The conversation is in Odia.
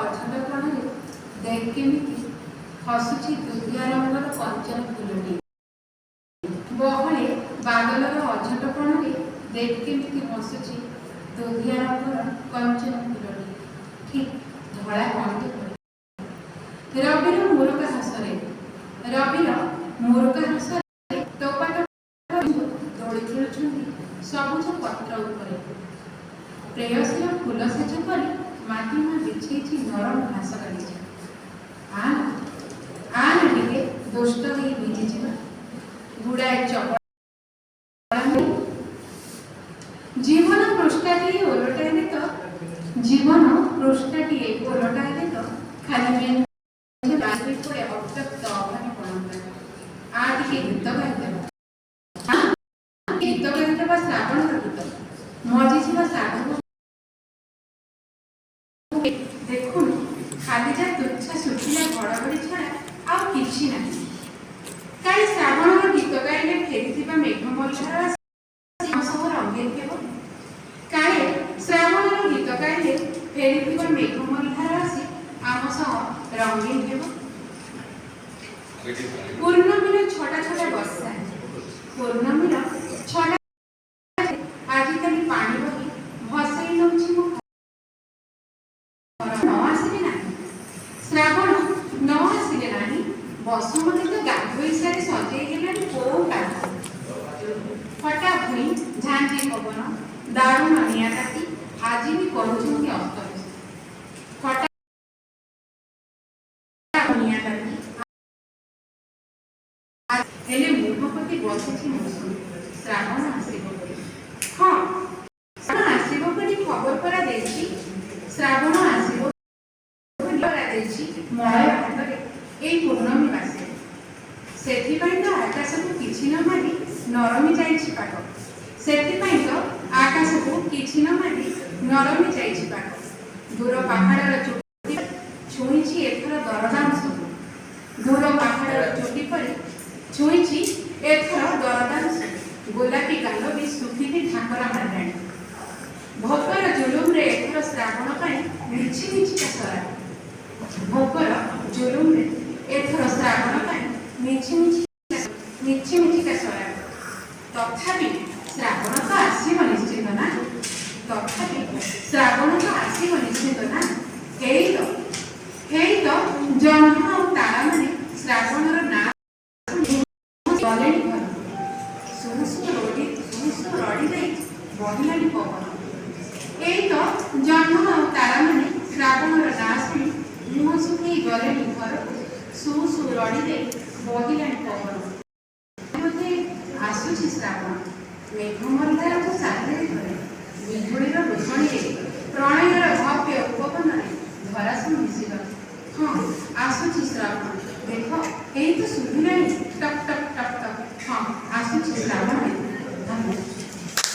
ଅଝଟ କଣରେ ଦେଖ କେମିତି ହସୁଛି ଦୁଧିଆ ରଙ୍ଗର କଞ୍ଚନ ଫୁଲଟି। ବହଳେ ବାଦଲର ଅଝଟ କଣରେ ଦେଖ କେମିତି ହସୁଛି ଦୁଧିଆ ରଙ୍ଗର କଞ୍ଚନ ଫୁଲଟି। ଠିକ୍ ଧଳା କଣ୍ଠି ପରି ରବିର ମୁରୁକା ହସରେ, ରବିର ମୁରୁକା ହସରେ ଟୋପା ଦୋଳି ଖେଳୁଛନ୍ତି ସବୁଜ ପତ୍ର ଉପରେ। ପ୍ରେୟସୀର ଫୁଲ ସେଜ କରି ମାଟିମା ବିଛେଇଛି ନରମ ଘାସ ଗାଲିଚା। ଆନ ଟିକେ ଦୁଷ୍ଟ ହେଇ ଭିଜିଯିବା। ଗୁଡ଼ାଏ ଚପଳା ଜୀବନ ପୃଷ୍ଠାଟିଏ ଓଲଟାଇଲେ ତ, ଜୀବନ ପୃଷ୍ଠାଟିଏ ଓଲଟାଇଲେ ତ ଖାଲି ପଡ଼େ ଅବ୍ୟକ୍ତ ଅଭାବୀ ପରମ୍ପରା। ଟିକେ ଗୀତ ଗାଇଦେବା, ଗୀତ ଗାଇଦେବା ଶ୍ରାବଣର ଗୀତ। ମଜିଯିବା ସାଧୁ ଦେଖୁନୁ ଖାଲି ଯା ତୁଚ୍ଛା ଶୁଖିଲା ଘଡ଼ଘଡ଼ି ଛଡ଼ା ଆଉ କିଛି ନାହିଁ। କାଳେ ଶ୍ରାବଣର ଗୀତ ଗାଇଲେ ଫେରିଥିବା ମେଘମଲ୍ଲାର ସହ ରଙ୍ଗୀନ ହେବ। କାଳେ ଶ୍ରାବଣର ଗୀତ ଗାଇଲେ ଫେରିଥିବା ମେଘମଲ୍ଲାର ଆସି ଆମ ସହ ରଙ୍ଗୀନ ହେବ। ପୂର୍ଣ୍ଣମୀର ଛଟା ଛଟା ବର୍ଷା, ପୂର୍ଣ୍ଣମୀର ଛଟା ଆଜିକାଲି ପାଣି ବହି ଭସେଇ ନେଉଛି ମୋ ନ ଆସିଲେ ନାହିଁ। ଶ୍ରାବଣ ନ ଆସିଲେ ନାହିଁ। ବସୁମତୀ ତ ଗାଧୋଇ ସାରି ସଜେଇ ହେଲାଣି କୋଉ କାଠ। ଫଟା ଭୁଇଁ ଝାଞ୍ଜି ପବନ ଦାରୁଣ ନିଆଁ କାଟି ଆଜି ବି କରୁଛନ୍ତି ଅସ୍ତବେଶ। ଫଟା ନିଆଁ କାଟି ହେଲେ ମୁହଁପତି ବସିଛି ମୌସୁମୀ। ଶ୍ରାବଣ ଆସିବ ବୋଲି, ହଁ ଶ୍ରାବଣ ଆସିବ ବୋଲି ଖବର କରା ଦେଇଛି। ଶ୍ରାବଣ ଆସିବ ଦେଇଛି ମଳୟ ହାତରେ ଏଇ ପୂର୍ଣ୍ଣମୀ ମାସେ। ସେଥିପାଇଁ ତ ଆକାଶକୁ କିଛି ନ ମାରି ନରମି ଯାଇଛି ପାଗ। ସେଥିପାଇଁ ତ ଆକାଶକୁ କିଛି ନ ମାରି ନରମି ଯାଇଛି ପାଗ। ଦୂର ପାହାଡ଼ର ଚୁଟି ଛୁଇଁଛି ଏଥର ଦରଦାମ ସବୁ। ଦୂର ପାହାଡ଼ର ଚୁଟି ପରି ଛୁଇଁଛି ଏଥର ଦରଦାମ ସବୁ। ଗୋଲାପୀ ଗାଲ ବି ଶୁଖିକି ଠାକରା ମାରିଲାଣି। ଭୋକର ଜୁଲୁମରେ ଏଥର ଶ୍ରାବଣ ପାଇଁ ମିଛି ମିଛିକା ସରା। ଭୋକର ଜୁଲୁମରେ ଏଥର ଶ୍ରାବଣ ପାଇଁ ମିଛି ମିଛିକା ସରା। ତଥାପି ଶ୍ରାବଣ ତ ଆସିବ ନିଶ୍ଚିତ ନା, ତଥାପି ଶ୍ରାବଣ ତ ଆସିବ ନିଶ୍ଚିତ ନା। ହେଇ ତ ଜହ୍ନ ଆଉ ତାରାମାନେ ଶ୍ରାବଣର ନାଁ ଗଲେଣି ଘରକୁ। ସୁସୁ ରଡ଼ି ଯାଇ ବହିଲାଣି ପବନ। ଏଇ ତ ଜହ୍ନ ଆଉ ତାରାମାନେ ଶ୍ରାବଣର ନାଁ ଶୁଣି ମୁହଁ ଶୁଖେଇ ଗଲେଣି ଘରକୁ। ସୁ ରଡ଼ି ଦେଇ ବହିଲାଣି ପବନ। ବୋଧେ ଆସୁଛି ଶ୍ରାବଣ। ମେଘମଲ୍ଲାର ତ ସାଥିରେ ଘରେ ବିଜୁଳିର ରୋଷଣୀରେ ପ୍ରଣୟର ଭବ୍ୟ ଉପବନରେ ଧରାଶୁ ମିଶିବାକୁ। ହଁ ଆସୁଛି ଶ୍ରାବଣ। ଦେଖ ଏଇ ତ ଶୁଭିଲାଣି ଟକ୍ ଟକ୍ ଟକ୍ ଟକ୍। ହଁ ଆସୁଛି ଶ୍ରାବଣ।